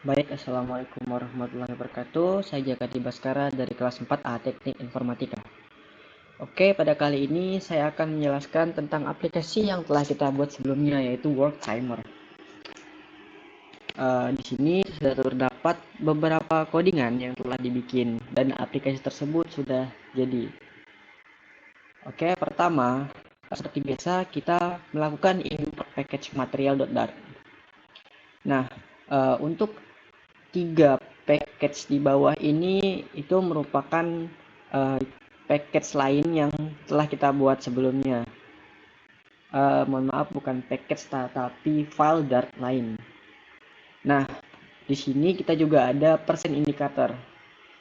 Baik, Assalamualaikum warahmatullahi wabarakatuh. Saya Jaka Baskara dari kelas 4A Teknik Informatika. Oke, pada kali ini saya akan menjelaskan tentang aplikasi yang telah kita buat sebelumnya, yaitu Work Timer. Di sini sudah terdapat beberapa codingan yang telah dibikin dan aplikasi tersebut sudah jadi. Oke, pertama, seperti biasa kita melakukan import package material.dart. Nah, untuk tiga package di bawah ini itu merupakan uh, package lain yang telah kita buat sebelumnya. Mohon maaf, bukan package tapi file Dart lain. Nah, di sini kita juga ada percent indicator,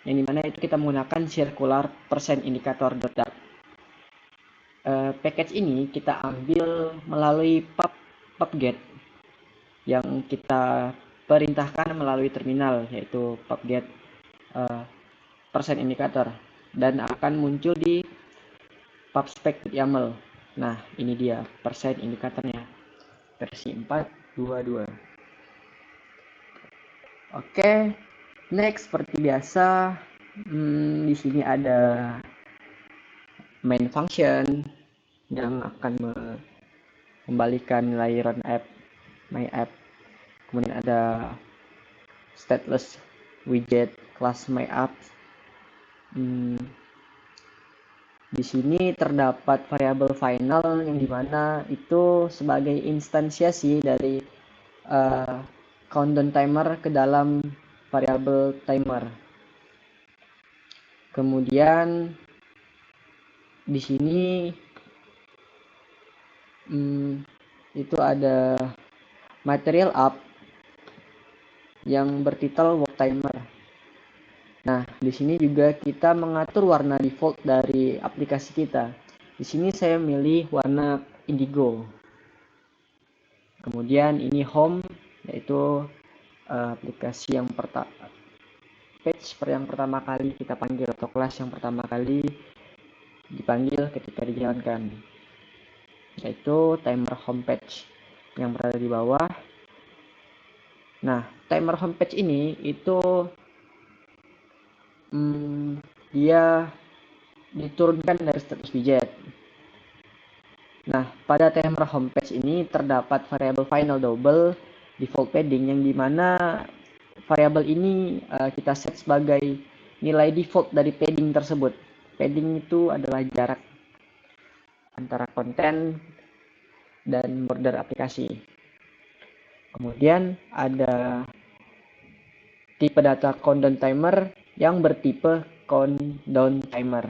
yang dimana itu kita menggunakan circular percent indicator Dart. Package ini kita ambil melalui pubget yang kita perintahkan melalui terminal, yaitu pubget percent indicator, dan akan muncul di pubspec YAML. Nah, ini dia percent indikatornya versi 4.2.2. Oke, next seperti biasa, di sini ada main function yang akan mengembalikan nilai run app, my app. Kemudian ada stateless widget kelas my app. Di sini terdapat variabel final yang dimana itu sebagai instansiasi dari countdown timer ke dalam variabel timer. Kemudian di sini itu ada material up yang bertitel work timer. Nah, di sini juga kita mengatur warna default dari aplikasi kita. Di sini saya milih warna indigo. Kemudian ini home, yaitu aplikasi yang page yang pertama kali kita panggil, atau kelas yang pertama kali dipanggil ketika dijalankan, yaitu timer homepage yang berada di bawah. Nah, timer homepage ini itu dia diturunkan dari status widget. Nah, pada timer homepage ini terdapat variabel final double default padding, yang dimana variabel ini kita set sebagai nilai default dari padding tersebut. Padding itu adalah jarak antara konten dan border aplikasi. Kemudian ada tipe data countdown timer yang bertipe countdown timer.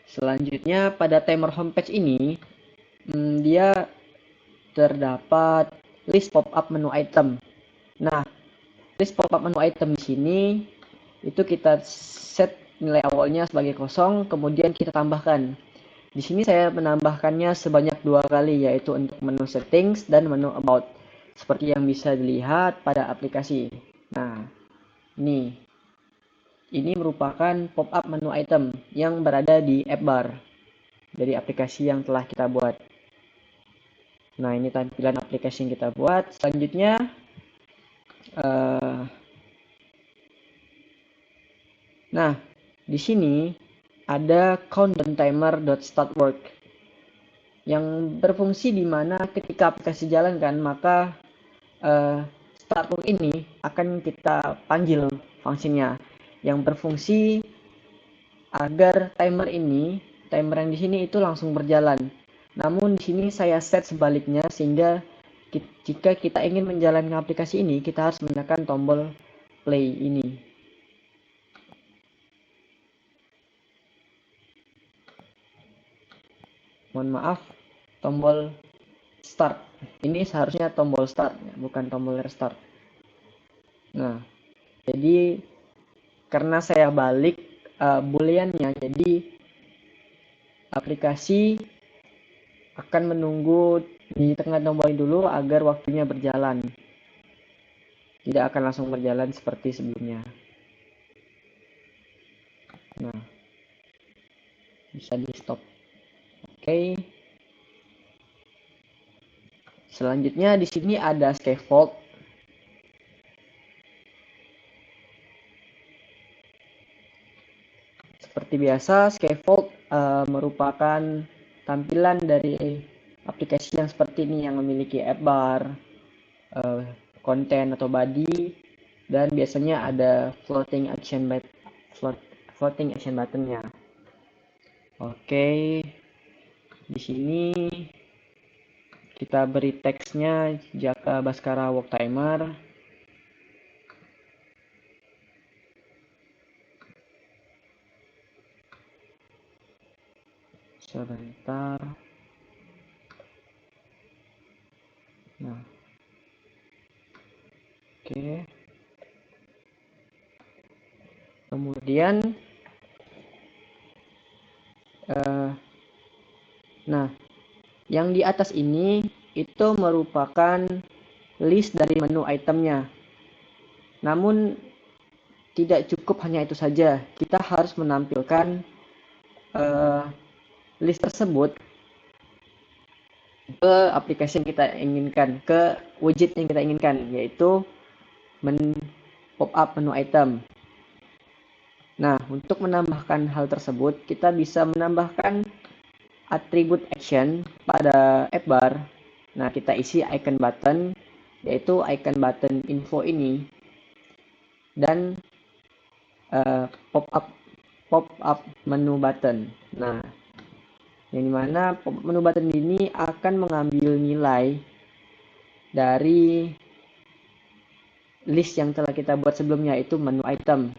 Selanjutnya pada timer homepage ini dia terdapat list pop-up menu item. Nah, list pop-up menu item di sini itu kita set nilai awalnya sebagai kosong, kemudian kita tambahkan. Di sini saya menambahkannya sebanyak 2 kali, yaitu untuk menu settings dan menu about, seperti yang bisa dilihat pada aplikasi. Nah, ini merupakan pop-up menu item yang berada di app bar dari aplikasi yang telah kita buat. Nah, ini tampilan aplikasi yang kita buat. Selanjutnya, nah, di sini ada countdowntimer.startWork yang berfungsi di mana ketika aplikasi jalankan, maka startWork ini akan kita panggil fungsinya, yang berfungsi agar timer yang di sini itu langsung berjalan. Namun di sini saya set sebaliknya, sehingga jika kita ingin menjalankan aplikasi ini, kita harus menekan tombol play ini. Mohon maaf, tombol start. Ini seharusnya tombol start, bukan tombol restart. Nah, jadi karena saya balik booleannya, jadi aplikasi akan menunggu di tengah tombol dulu agar waktunya berjalan. Tidak akan langsung berjalan seperti sebelumnya. Nah, bisa di stop. Oke. Selanjutnya di sini ada scaffold. Seperti biasa, scaffold merupakan tampilan dari aplikasi yang seperti ini yang memiliki app bar, konten atau body, dan biasanya ada floating action buttonnya. Oke, di sini kita beri teksnya Jaka Baskara Work Timer. Sebentar. Nah, oke. Kemudian, nah, yang di atas ini itu merupakan list dari menu itemnya. Namun tidak cukup hanya itu saja. Kita harus menampilkan list tersebut ke aplikasi yang kita inginkan, ke widget yang kita inginkan, yaitu pop-up menu item. Nah, untuk menambahkan hal tersebut, kita bisa menambahkan atribut action pada app bar. Nah, kita isi icon button, yaitu icon button info ini, dan pop-up menu button. Nah, yang dimana pop-up menu button ini akan mengambil nilai dari list yang telah kita buat sebelumnya, yaitu menu item.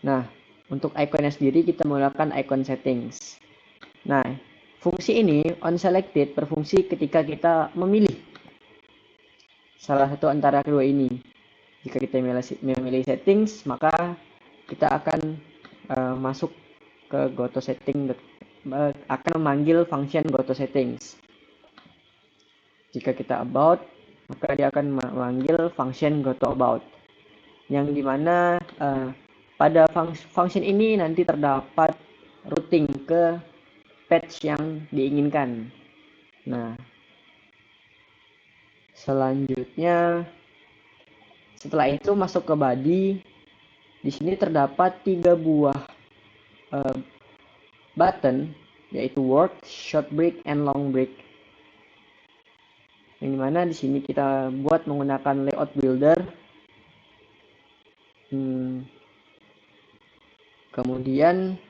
Nah, untuk ikonnya sendiri kita menggunakan icon settings. Nah, fungsi ini onSelected berfungsi ketika kita memilih salah satu antara kedua ini. Jika kita memilih settings, maka kita akan masuk ke GoToSetting, akan memanggil function GoToSettings. Jika kita about, maka dia akan memanggil function GoToAbout, yang dimana pada function ini nanti terdapat routing ke page yang diinginkan. Nah, selanjutnya setelah itu masuk ke body. Di sini terdapat 3 buah button, yaitu work, short break, and long break. Yang dimana di sini kita buat menggunakan layout builder. Kemudian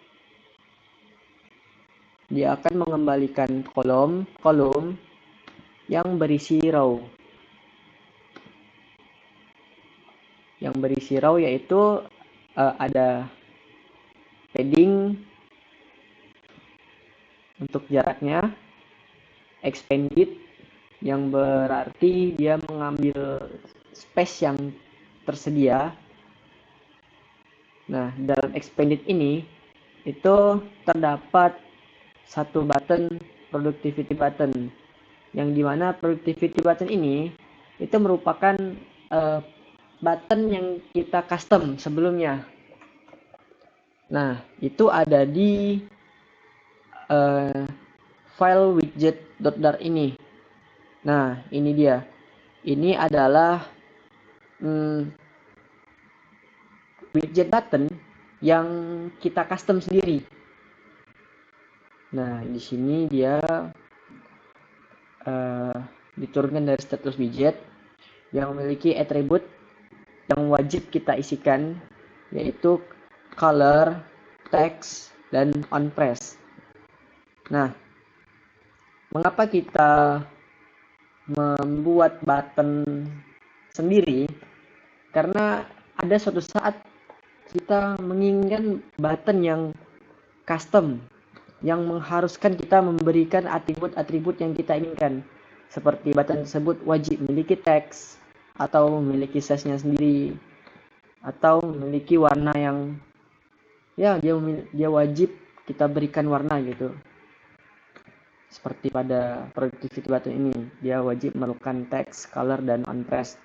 dia akan mengembalikan kolom yang berisi row. Yang berisi row yaitu ada padding untuk jaraknya, expanded yang berarti dia mengambil space yang tersedia. Nah, dalam expanded ini itu terdapat satu button productivity button, yang dimana productivity button ini itu merupakan button yang kita custom sebelumnya. Nah, itu ada di file widget.dar ini. Nah, ini dia. Ini adalah widget button yang kita custom sendiri. Nah, di sini dia diturunkan dari status widget yang memiliki atribut yang wajib kita isikan, yaitu color, text, dan onPress. Nah, mengapa kita membuat button sendiri? Karena ada suatu saat kita menginginkan button yang custom, yang mengharuskan kita memberikan atribut-atribut yang kita inginkan. Seperti button tersebut wajib memiliki teks, atau memiliki size-nya sendiri, atau memiliki warna yang ya dia wajib kita berikan warna gitu. Seperti pada productivity button ini, dia wajib memerlukan teks, color, dan onPress.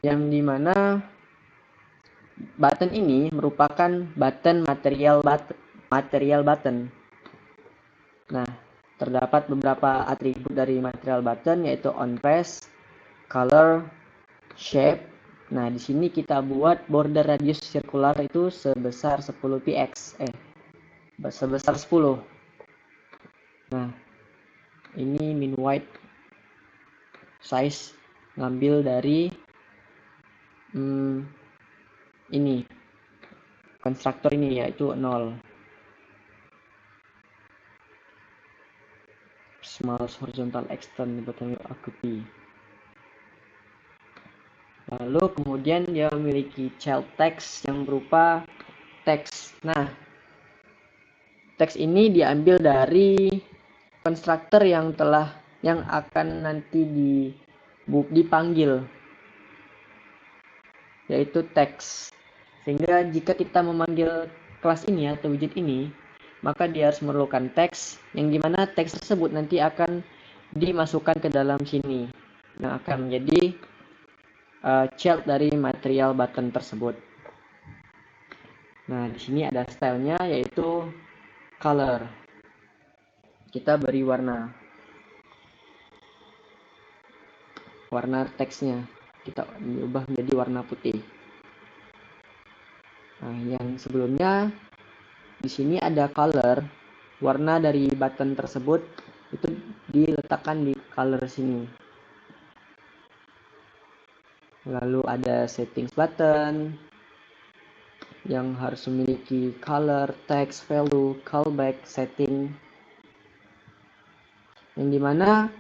Yang dimana button ini merupakan button material button. Nah, terdapat beberapa atribut dari material button, yaitu on press, color, shape. Nah, di sini kita buat border radius circular itu sebesar 10 px, sebesar 10. Nah, ini min white size ngambil dari ini konstruktor ini, yaitu 0. Small horizontal extend button occupy. Lalu kemudian dia memiliki child text yang berupa teks. Nah, teks ini diambil dari konstruktor yang akan nanti dipanggil, yaitu teks. Sehingga jika kita memanggil kelas ini atau widget ini, maka dia harus memerlukan teks, yang dimana teks tersebut nanti akan dimasukkan ke dalam sini, yang akan menjadi child dari material button tersebut. Nah, di sini ada stylenya, yaitu color. Kita beri warna teksnya, kita ubah menjadi warna putih. Nah, yang sebelumnya di sini ada color, warna dari button tersebut itu diletakkan di color sini. Lalu ada settings button yang harus memiliki color, text, value, callback, setting, yang dimana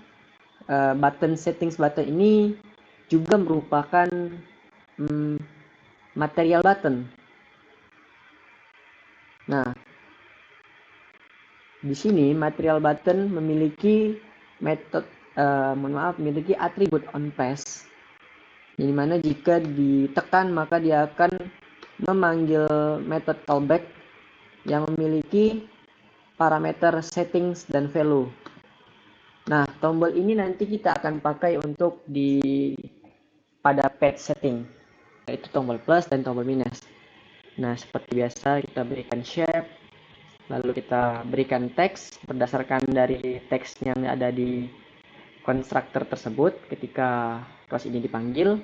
button settings button ini juga merupakan material button. Nah, di sini material button memiliki memiliki atribut on press, yang dimana jika ditekan maka dia akan memanggil method callback yang memiliki parameter settings dan value. Nah, tombol ini nanti kita akan pakai untuk pada page setting, yaitu tombol plus dan tombol minus. Nah, seperti biasa kita berikan shape, lalu kita berikan teks berdasarkan dari teks yang ada di konstruktor tersebut ketika kelas ini dipanggil,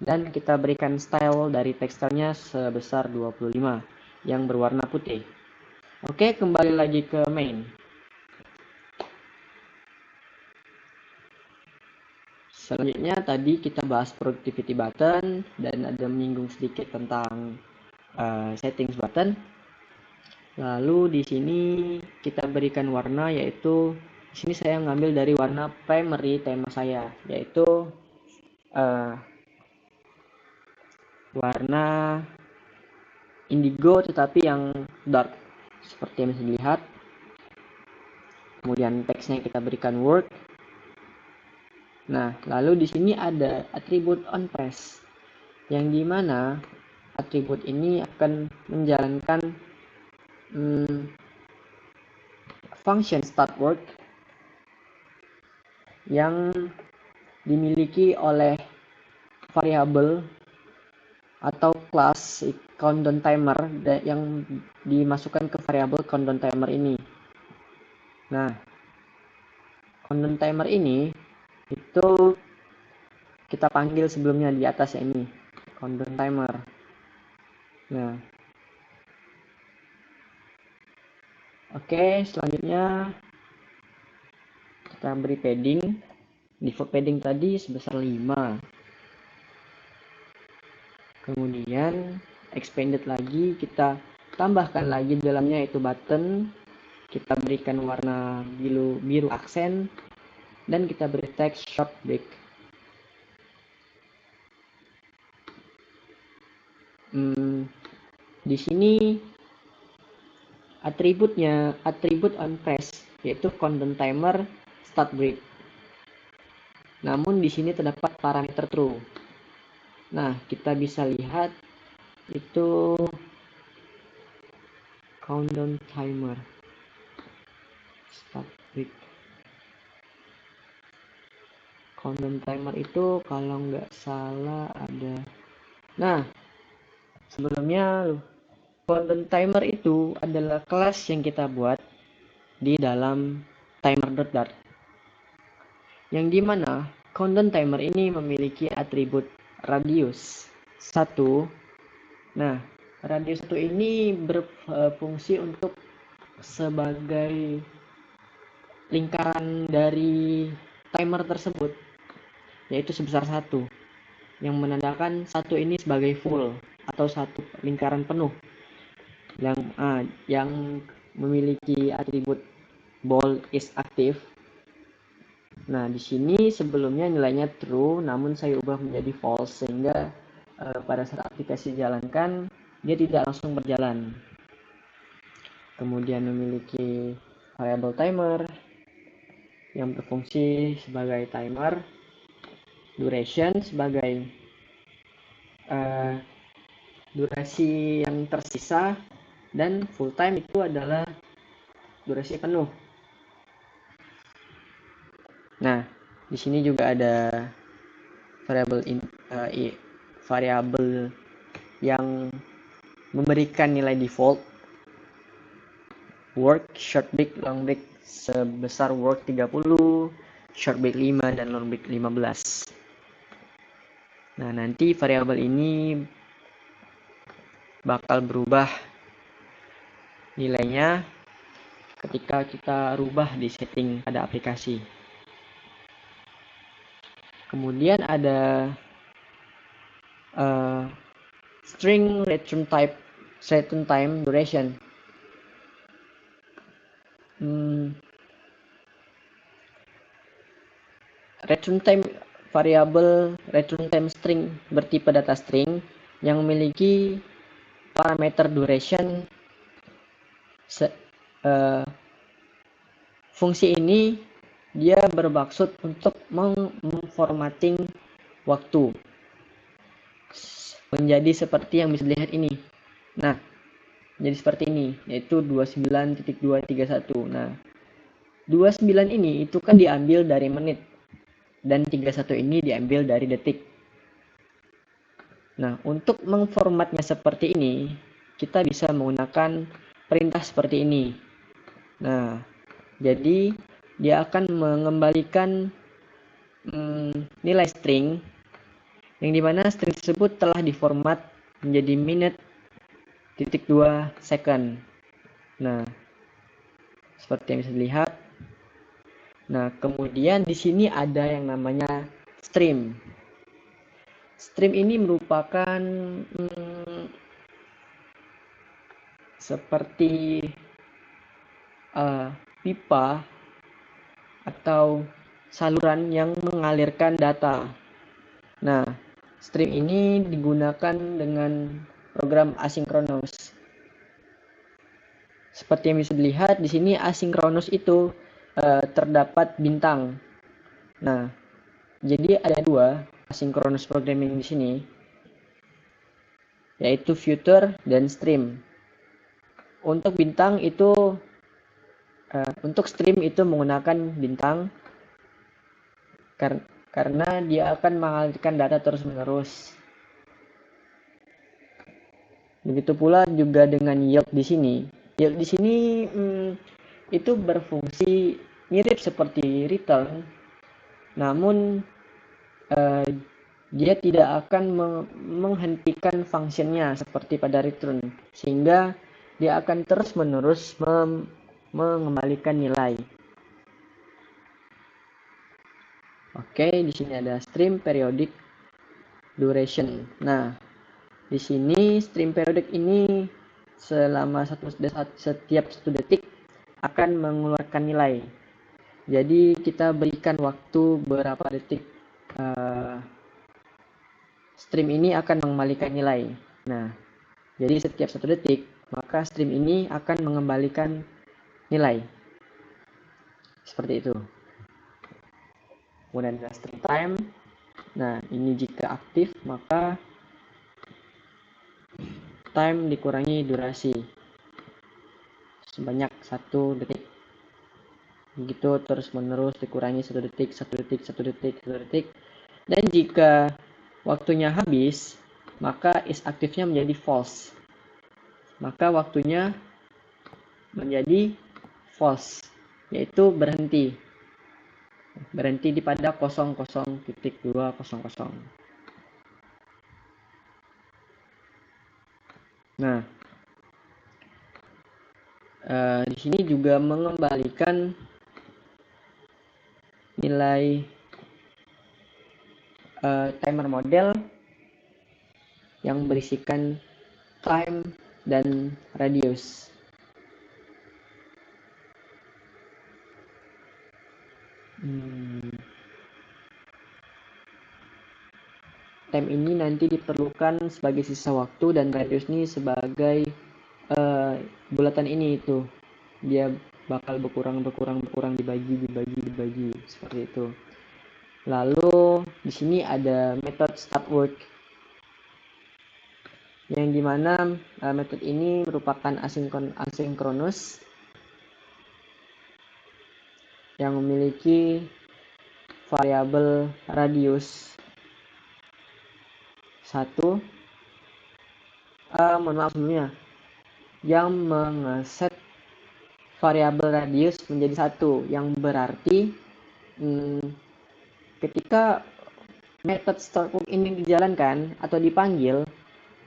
dan kita berikan style dari teksturnya sebesar 25 yang berwarna putih. Oke, kembali lagi ke main. Selanjutnya tadi kita bahas productivity button dan ada menyinggung sedikit tentang settings button. Lalu di sini kita berikan warna, yaitu di sini saya ngambil dari warna primary tema saya, yaitu warna indigo tetapi yang dark seperti yang bisa dilihat. Kemudian teksnya kita berikan word. Nah, lalu di sini ada atribut on press, yang dimana atribut ini akan menjalankan function start word yang dimiliki oleh variabel atau kelas countdown timer yang dimasukkan ke variabel countdown timer ini. Nah, countdown timer ini itu kita panggil sebelumnya di atas ini, countdown timer. Nah, oke, selanjutnya kita beri padding. Default padding tadi sebesar 5. Kemudian expanded lagi, kita tambahkan lagi di dalamnya itu button. Kita berikan warna biru aksen dan kita beri text short break. Di sini atribut on press, yaitu countdown timer start break. Namun di sini terdapat parameter true. Nah, kita bisa lihat itu countdown timer start break. Countdown timer itu kalau nggak salah ada. Nah, sebelumnya countdown timer itu adalah kelas yang kita buat di dalam timer.dart, yang dimana countdown timer ini memiliki atribut radius 1. Nah, radius 1 ini berfungsi untuk sebagai lingkaran dari timer tersebut, yaitu sebesar 1, yang menandakan 1 ini sebagai full atau satu lingkaran penuh, yang memiliki atribut bold is active. Nah, di sini sebelumnya nilainya true, namun saya ubah menjadi false, sehingga pada saat aplikasi dijalankan dia tidak langsung berjalan. Kemudian memiliki variable timer yang berfungsi sebagai timer, duration sebagai durasi yang tersisa, dan full time itu adalah durasi penuh. Nah, di sini juga ada variabel yang memberikan nilai default, work, short break, long break sebesar work 30, short break 5, dan long break 15. Nah, nanti variabel ini bakal berubah nilainya ketika kita rubah di setting pada aplikasi. Kemudian ada string return time duration. Return time variabel return time string bertipe data string yang memiliki parameter duration. Fungsi ini dia bermaksud untuk memformatting waktu menjadi seperti yang bisa dilihat ini. Nah, jadi seperti ini, yaitu 29.231. Nah, 29 ini itu kan diambil dari menit, dan 31 ini diambil dari detik. Nah, untuk mengformatnya seperti ini, kita bisa menggunakan perintah seperti ini. Nah, jadi dia akan mengembalikan nilai string, yang dimana string tersebut telah diformat menjadi minute titik 2 second. Nah, seperti yang bisa dilihat. Nah, kemudian di sini ada yang namanya stream. Stream ini merupakan seperti pipa atau saluran yang mengalirkan data. Nah, stream ini digunakan dengan program asinkronus. Seperti yang bisa dilihat di sini, asinkronus itu terdapat bintang. Nah, jadi ada dua asinkronus programming di sini, yaitu future dan stream. Untuk bintang itu untuk stream itu menggunakan bintang karena dia akan mengalirkan data terus-menerus. Begitu pula juga dengan yield di sini. Yield di sini itu berfungsi mirip seperti return, namun dia tidak akan menghentikan fungsinya seperti pada return, sehingga dia akan terus-menerus mengembalikan nilai. Oke, di sini ada stream periodic duration. Nah, di sini stream periodic ini selama setiap 1 detik akan mengeluarkan nilai. Jadi kita berikan waktu berapa detik, stream ini akan mengembalikan nilai. Nah, jadi setiap 1 detik maka stream ini akan mengembalikan nilai. Seperti itu. Kemudian ada stream time. Nah, ini jika aktif maka time dikurangi durasi sebanyak 1 detik. Begitu terus menerus dikurangi 1 detik, 1 detik, 1 detik, 1 detik. Dan jika waktunya habis, maka is aktifnya menjadi false. Maka waktunya menjadi false. yaitu berhenti di pada 00.200. Nah, di sini juga mengembalikan nilai timer model yang berisikan time dan radius. Time ini nanti diperlukan sebagai sisa waktu dan radius ini sebagai bulatan ini itu. Dia bakal berkurang dibagi seperti itu. Lalu di sini ada metode start work, yang dimana metode ini merupakan asinkronus yang memiliki variabel radius 1, yang mengeset variabel radius menjadi 1, yang berarti ketika metode start work ini dijalankan atau dipanggil,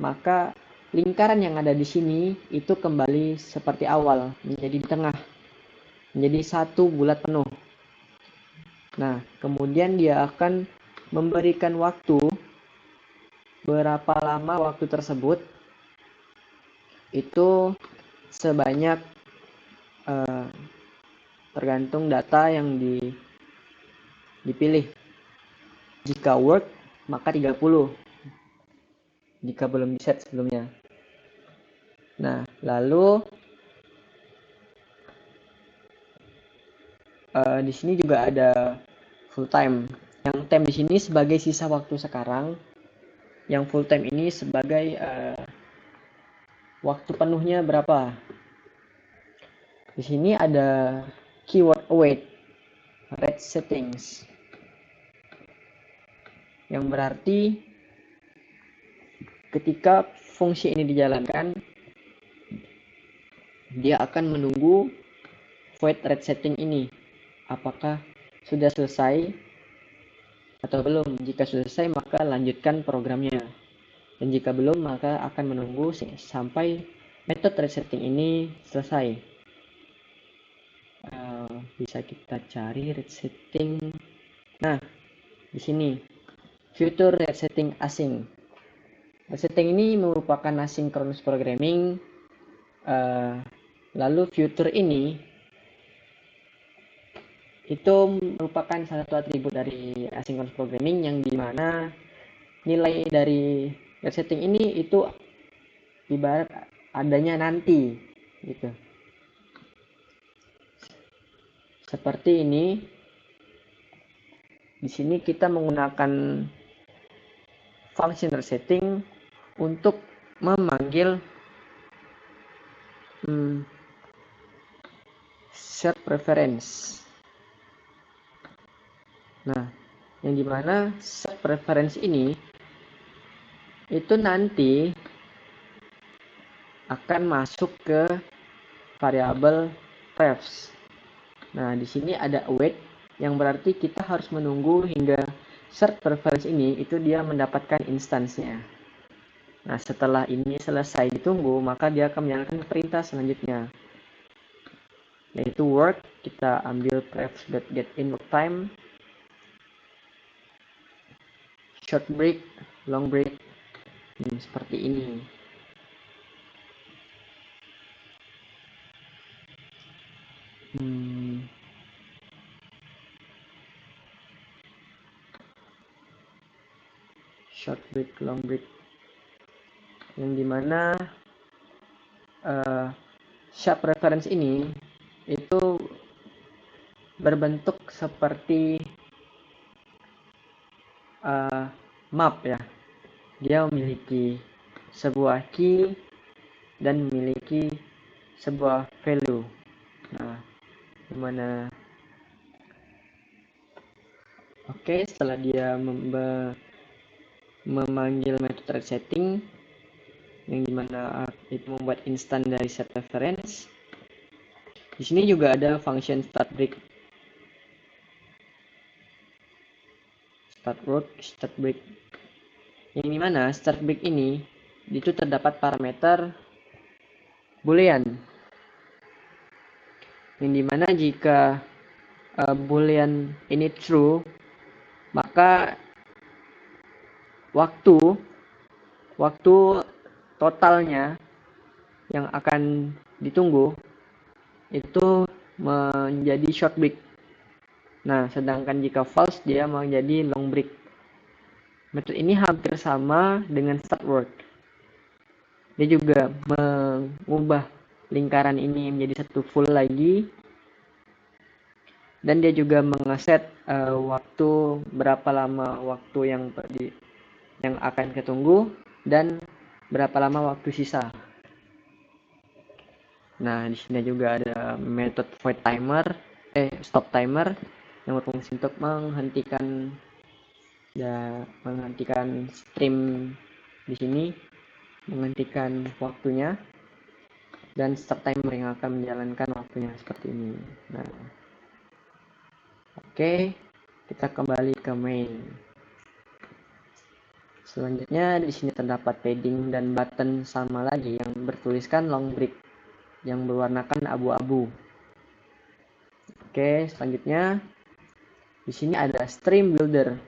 maka lingkaran yang ada di sini itu kembali seperti awal, menjadi di tengah, menjadi satu bulat penuh. Nah, kemudian dia akan memberikan waktu, berapa lama waktu tersebut, itu sebanyak tergantung data yang dipilih. Jika work, maka 30, jika belum di set sebelumnya. Nah, lalu di sini juga ada full time. Yang time di sini sebagai sisa waktu sekarang, yang full time ini sebagai waktu penuhnya berapa. Di sini ada keyword await rate settings, yang berarti ketika fungsi ini dijalankan, dia akan menunggu void rate setting ini apakah sudah selesai atau belum. Jika sudah selesai, maka lanjutkan programnya, dan jika belum, maka akan menunggu sampai metode rate setting ini selesai. Bisa kita cari rate setting. Nah, di sini future rate setting async. Rate setting ini merupakan asynchronous programming. Lalu future ini itu merupakan salah satu atribut dari asynchronous programming, yang dimana nilai dari rate setting ini itu ibarat adanya nanti gitu. Seperti ini. Di sini kita menggunakan function rate setting untuk memanggil set preference. Nah, yang dimana set preference ini itu nanti akan masuk ke variabel prefs. Nah, di sini ada await, yang berarti kita harus menunggu hingga set preference ini itu dia mendapatkan instansnya. Nah, setelah ini selesai ditunggu, maka dia akan menjalankan perintah selanjutnya, yaitu work. Kita ambil prefs.getIn work time, short break, long break, seperti ini. Short break, long break, yang dimana set preference ini itu berbentuk seperti map ya. Dia memiliki sebuah key dan memiliki sebuah value. Nah, dimana setelah dia memanggil metode rate setting, yang dimana itu membuat instan dari set reference, Di sini juga ada function start break. Start break. Yang dimana start break ini itu terdapat parameter boolean. Yang dimana jika boolean ini true, maka waktu totalnya yang akan ditunggu itu menjadi short break. Nah, sedangkan jika false dia menjadi long break. Metode ini hampir sama dengan start word. Dia juga mengubah lingkaran ini menjadi satu full lagi, dan dia juga mengeset waktu berapa lama waktu yang akan ketunggu dan berapa lama waktu sisa. Nah, di sini juga ada metode void timer, stop timer yang berfungsi untuk menghentikan stream di sini, menghentikan waktunya, dan start timer yang akan menjalankan waktunya seperti ini. Nah, oke, kita kembali ke main. Selanjutnya di sini terdapat padding dan button sama lagi yang bertuliskan long break yang berwarnakan abu-abu. Oke, selanjutnya di sini ada stream builder.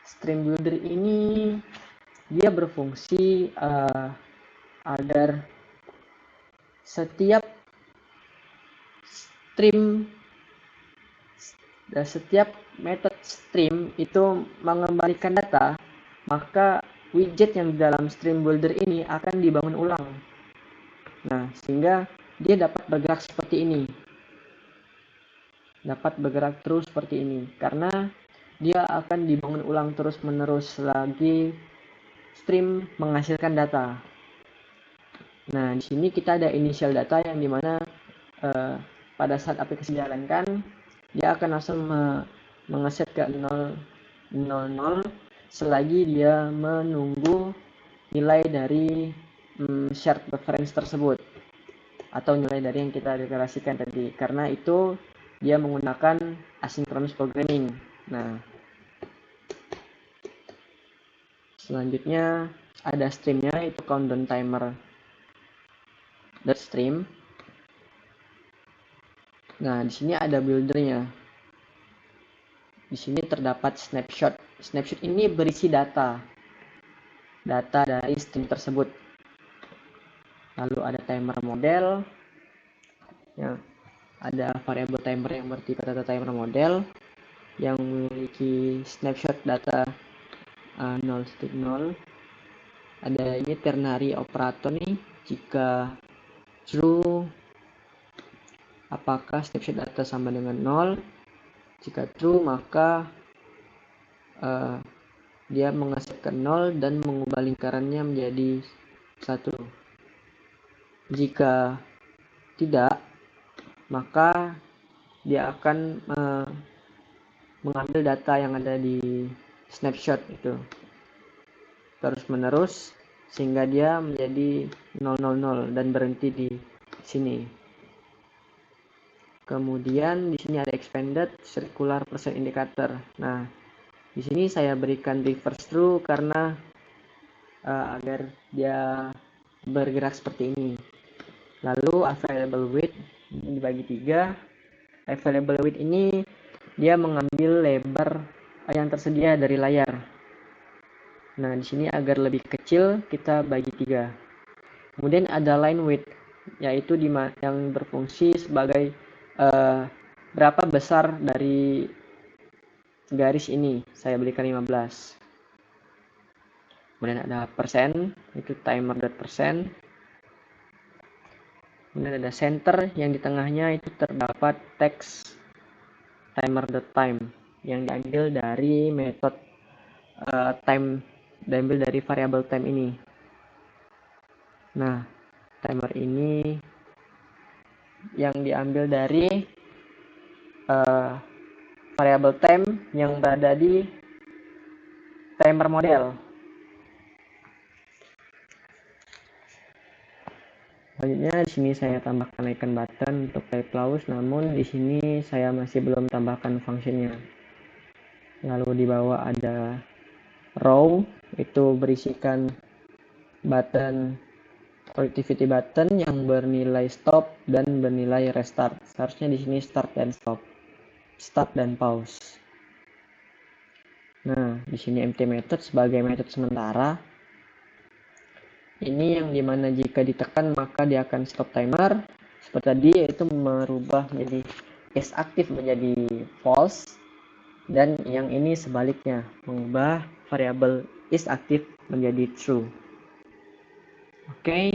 Stream builder ini dia berfungsi agar setiap metode stream itu mengembalikan data, maka widget yang di dalam stream builder ini akan dibangun ulang. Nah, sehingga dia dapat bergerak seperti ini. Dapat bergerak terus seperti ini karena dia akan dibangun ulang terus-menerus lagi stream menghasilkan data. Nah, di sini kita ada initial data yang dimana pada saat aplikasi dijalankan dia akan langsung mengeset ke 000 selagi dia menunggu nilai dari shared reference tersebut atau nilai dari yang kita deklarasikan tadi, karena itu dia menggunakan asynchronous programming. Nah, selanjutnya ada streamnya, itu countdown timer .stream. Nah, di sini ada buildernya. Di sini terdapat snapshot. Snapshot ini berisi data dari stream tersebut. Lalu ada timer model. Ya, ada variabel timer yang bertipe data timer model yang memiliki snapshot data 0.0. Ada ini ternary operator nih, jika true apakah snapshot data sama dengan 0. Jika true maka dia mengeset ke 0 dan mengubah lingkarannya menjadi 1. Jika tidak, maka dia akan mengambil data yang ada di snapshot itu terus menerus sehingga dia menjadi 000 dan berhenti di sini. Kemudian di sini ada expanded circular percent indicator. Nah, di sini saya berikan reverse true karena agar dia bergerak seperti ini. Lalu available width dibagi 3. Available width ini dia mengambil lebar yang tersedia dari layar. Nah, di sini agar lebih kecil kita bagi 3. Kemudian ada line width, yaitu yang berfungsi sebagai berapa besar dari garis ini. Saya berikan 15. Kemudian ada persen, itu timer.percent. Kemudian ada center yang di tengahnya itu terdapat text timer.time yang diambil dari metode time, diambil dari variabel time ini. Nah, timer ini yang diambil dari variabel time yang berada di timer model. Selanjutnya di sini saya tambahkan icon button untuk type clause, namun di sini saya masih belum tambahkan fungsinya. Lalu di bawah ada row, itu berisikan button productivity button yang bernilai stop dan bernilai restart. Seharusnya di sini start dan stop, start dan pause. Nah, di sini empty method sebagai metode sementara. Ini yang dimana jika ditekan maka dia akan stop timer. Seperti tadi, yaitu merubah menjadi is aktif menjadi false. Dan yang ini sebaliknya, mengubah variabel is aktif menjadi true. Oke,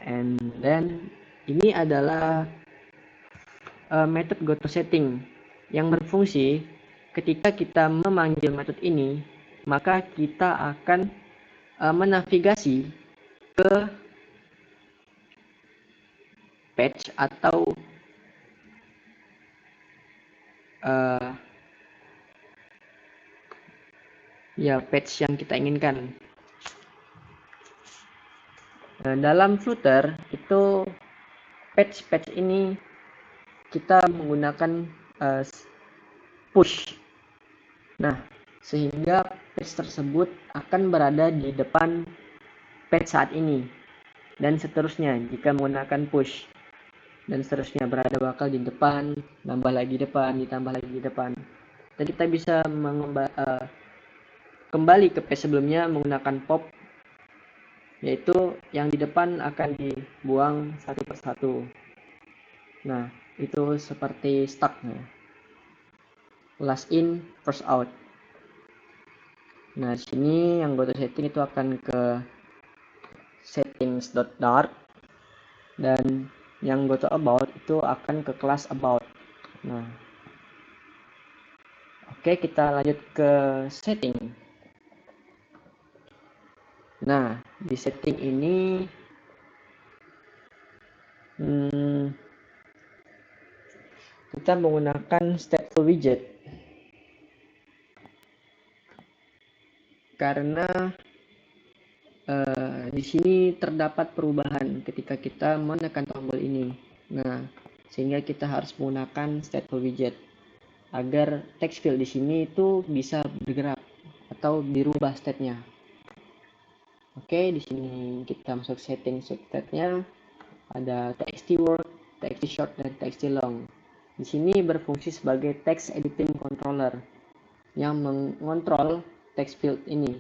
and then ini adalah method goToSetting yang berfungsi ketika kita memanggil metode ini, maka kita akan menavigasi ke page atau page yang kita inginkan. Dalam Flutter itu page ini kita menggunakan push. Nah, sehingga page tersebut akan berada di depan page saat ini, dan seterusnya jika menggunakan push, dan seterusnya berada bakal di depan, nambah lagi depan, ditambah lagi di depan. Dan kita bisa kembali ke page sebelumnya menggunakan pop, yaitu yang di depan akan dibuang satu persatu. Nah, itu seperti stacknya, last in first out. Nah, di sini yang goToSetting itu akan ke settings.dart, dan yang goToAbout itu akan ke class about. Nah, oke, kita lanjut ke setting. Nah, di setting ini kita menggunakan stateful widget karena di sini terdapat perubahan ketika kita menekan tombol ini. Nah, sehingga kita harus menggunakan stateful widget agar text field di sini itu bisa bergerak atau dirubah state-nya. Oke, di sini kita masuk setting state-nya. Ada txt word, txt short, dan txt long. Di sini berfungsi sebagai text editing controller yang mengontrol text field ini.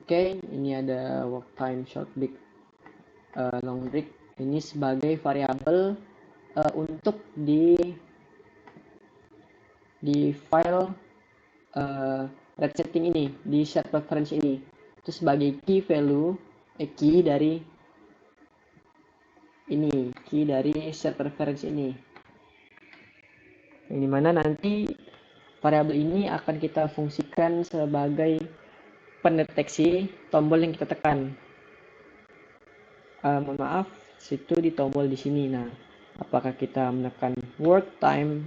Oke, ini ada work time, short break, long break. Ini sebagai variabel untuk di file red setting ini, di set preference ini. Itu sebagai key value, key dari ini, key dari set preference ini. Yang dimana nanti variabel ini akan kita fungsikan sebagai pendeteksi tombol yang kita tekan. Mohon maaf, situ di tombol di sini. Nah, apakah kita menekan work time?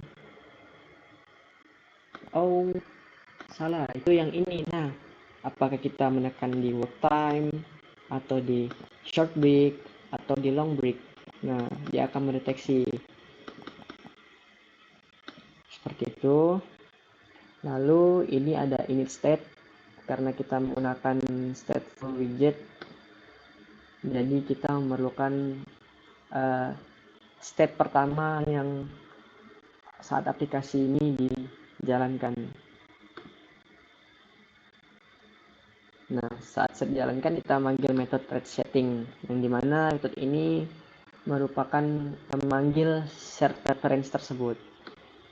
Oh, salah, itu yang ini. Nah, apakah kita menekan di work time atau di short break atau di long break? Nah, dia akan mendeteksi seperti itu. Lalu ini ada init state karena kita menggunakan stateful widget, jadi kita memerlukan state pertama yang saat aplikasi ini dijalankan. Nah, saat dijalankan kita manggil metode setting, yang dimana metode ini merupakan memanggil set reference tersebut,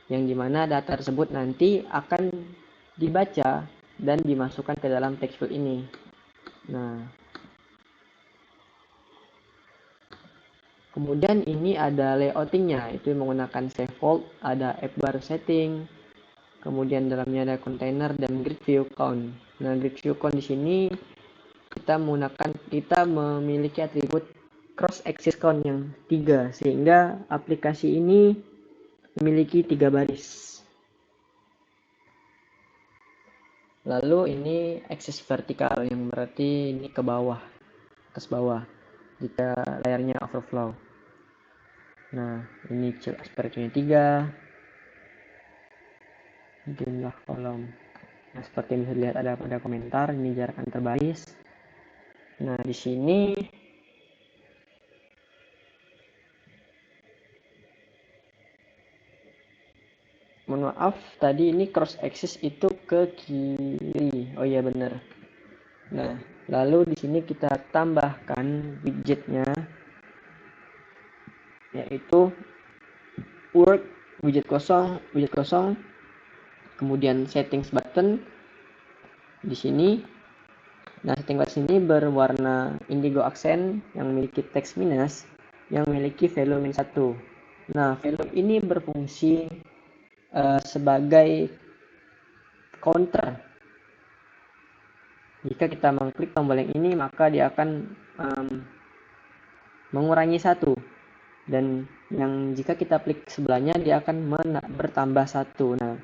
yang dimana data tersebut nanti akan dibaca dan dimasukkan ke dalam text field ini. Nah, kemudian ini ada layoutingnya, itu menggunakan save fold, ada app bar setting, kemudian dalamnya ada container dan grid view count. Nah, grid view count di sini kita memiliki atribut cross axis count yang 3, sehingga aplikasi ini memiliki 3 baris. Lalu ini axis vertikal yang berarti ini ke bawah, atas bawah jika layarnya overflow. Nah, ini aspect-nya 3, jumlah kolom. Nah, seperti yang bisa dilihat ada pada komentar, ini jarak antar baris. Nah, di sini mohon maaf, tadi ini cross axis itu ke kiri. Oh iya benar. Nah, lalu di sini kita tambahkan widgetnya, yaitu work, widget kosong, kemudian settings button di sini. Nah, setting button ini berwarna indigo aksen yang memiliki teks minus yang memiliki value min 1. Nah, value ini berfungsi sebagai counter. Jika kita mengklik tombol yang ini, maka dia akan mengurangi 1. Dan yang jika kita klik sebelahnya, dia akan bertambah 1. Nah,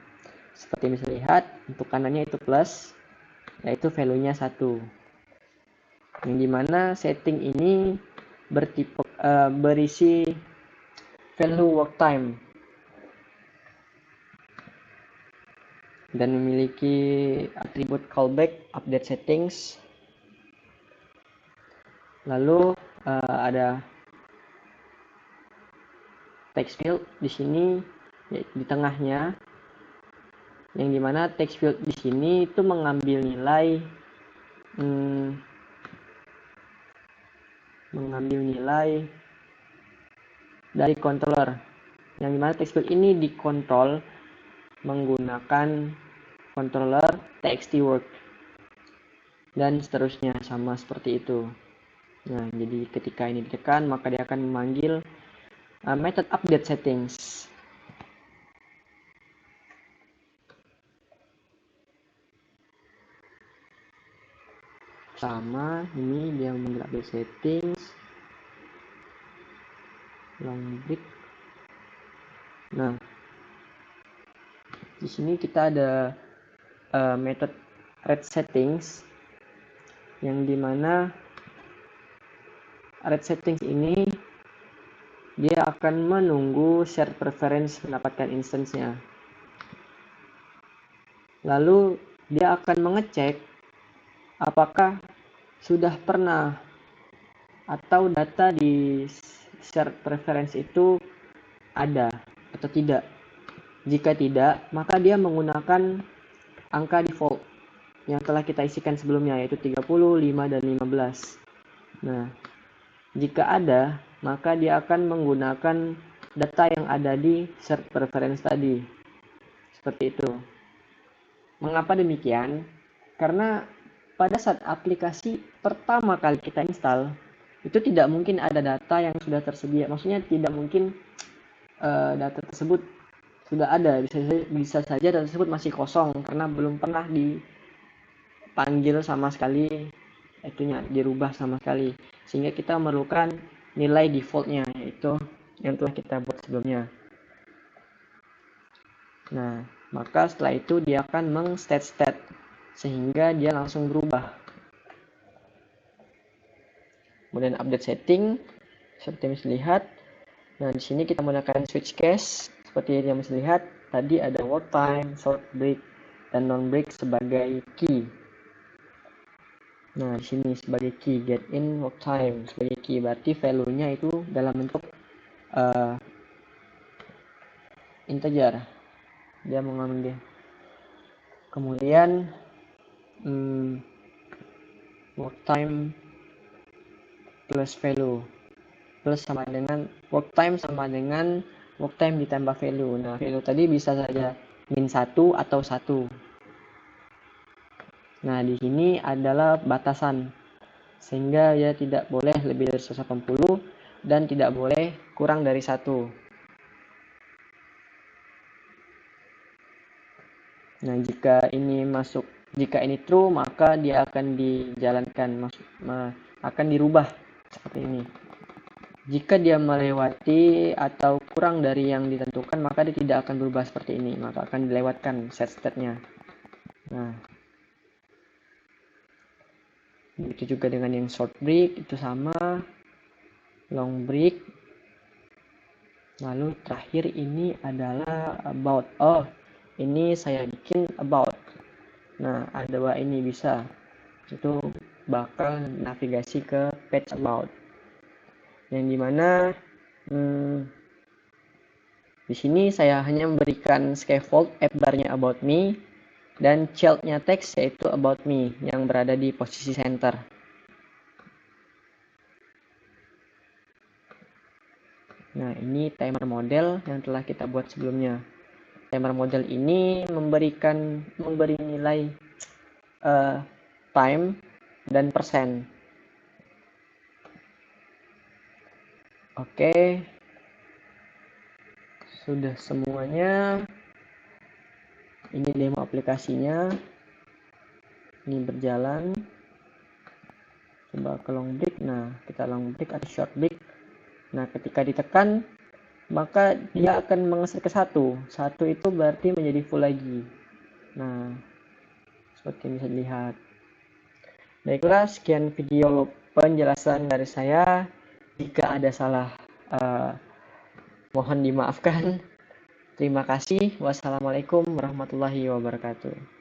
seperti bisa lihat, untuk kanannya itu plus, yaitu value-nya 1. Yang dimana setting ini berisi value work time dan memiliki atribut callback, update settings. Lalu ada text field di sini di tengahnya, yang dimana text field di sini itu mengambil nilai dari controller, yang dimana text field ini dikontrol menggunakan controller txt-work dan seterusnya, sama seperti itu. Nah, jadi ketika ini ditekan, maka dia akan memanggil method update settings. Sama, ini dia memanggil update settings, long break. Nah, di sini kita ada method read settings, yang dimana read settings ini dia akan menunggu shared preference mendapatkan instance-nya. Lalu dia akan mengecek apakah sudah pernah atau data di shared preference itu ada atau tidak. Jika tidak, maka dia menggunakan angka default yang telah kita isikan sebelumnya, yaitu 30, 5, dan 15. Nah, jika ada, maka dia akan menggunakan data yang ada di shared preference tadi. Seperti itu. Mengapa demikian? Karena pada saat aplikasi pertama kali kita install, itu tidak mungkin ada data yang sudah tersedia. Maksudnya tidak mungkin data tersebut sudah ada. Bisa saja data tersebut masih kosong karena belum pernah dipanggil sama sekali, itunya dirubah sama sekali. Sehingga kita memerlukan nilai defaultnya, yaitu yang telah kita buat sebelumnya. Nah, maka setelah itu dia akan meng-state sehingga dia langsung berubah. Kemudian update setting seperti yang bisa lihat. Nah, di sini kita menggunakan switch case seperti yang bisa lihat. Tadi ada work time, short break, dan non break sebagai key. Nah, di sini sebagai key, get in work time sebagai key, berarti value-nya itu dalam bentuk integer. Dia mengambil. Kemudian work time plus value, plus sama dengan work time sama dengan work time ditambah value. Nah, value tadi bisa saja min 1 atau 1. Nah, di sini adalah batasan, sehingga ya tidak boleh lebih dari 180 dan tidak boleh kurang dari 1. Nah, jika ini true, maka dia akan dijalankan, akan dirubah seperti ini. Jika dia melewati atau kurang dari yang ditentukan, maka dia tidak akan berubah seperti ini, maka akan dilewatkan set state-nya. Nah, Begitu juga dengan yang short break, itu sama. Long break. Lalu terakhir ini adalah about. Oh, ini saya bikin about. Nah, ada dua ini bisa. Itu bakal navigasi ke page about. Yang dimana di sini saya hanya memberikan scaffold app bar-nya about me dan child-nya text yaitu about me yang berada di posisi center. Nah, ini timer model yang telah kita buat sebelumnya. Timer model ini memberi nilai time dan persen. Oke, sudah semuanya. Ini demo aplikasinya. Ini berjalan. Coba ke long break. Nah, kita long break atau short break. Nah, ketika ditekan, maka dia akan mengeser ke 1. 1 itu berarti menjadi full lagi. Nah, seperti yang bisa dilihat. Baiklah, sekian video penjelasan dari saya. Jika ada salah, mohon dimaafkan. Terima kasih. Wassalamualaikum warahmatullahi wabarakatuh.